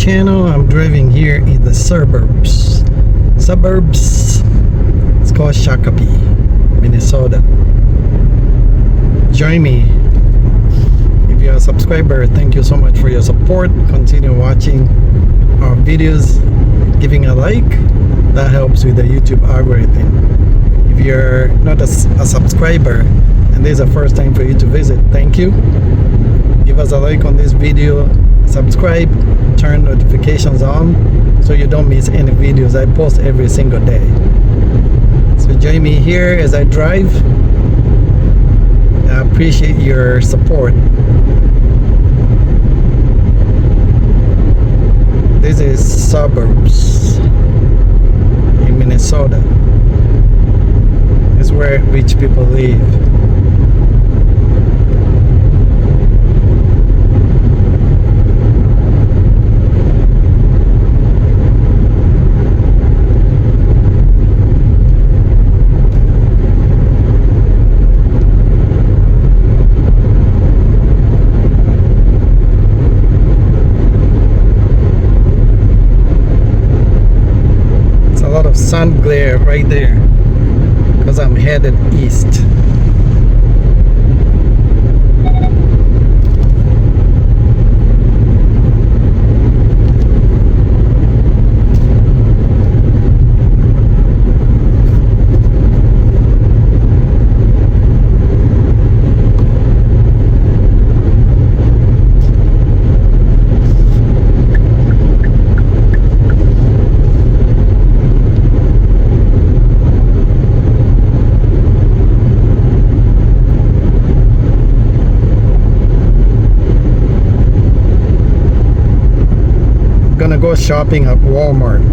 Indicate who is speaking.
Speaker 1: channel. I'm driving here in the suburbs. It's called Shakopee, Minnesota. Join me. If you're a subscriber, thank you so much for your support. Continue watching our videos, giving a like. That helps with the YouTube algorithm. If you're not a subscriber and this is the first time for you to visit, thank you. Give us a like on this video, subscribe, turn notifications on so you don't miss any videos. I post every single day. So join me here as I drive. I appreciate your support. This is suburbs in Minnesota. It's where rich people live. Sun glare right there because I'm headed east. Gonna go shopping at Walmart.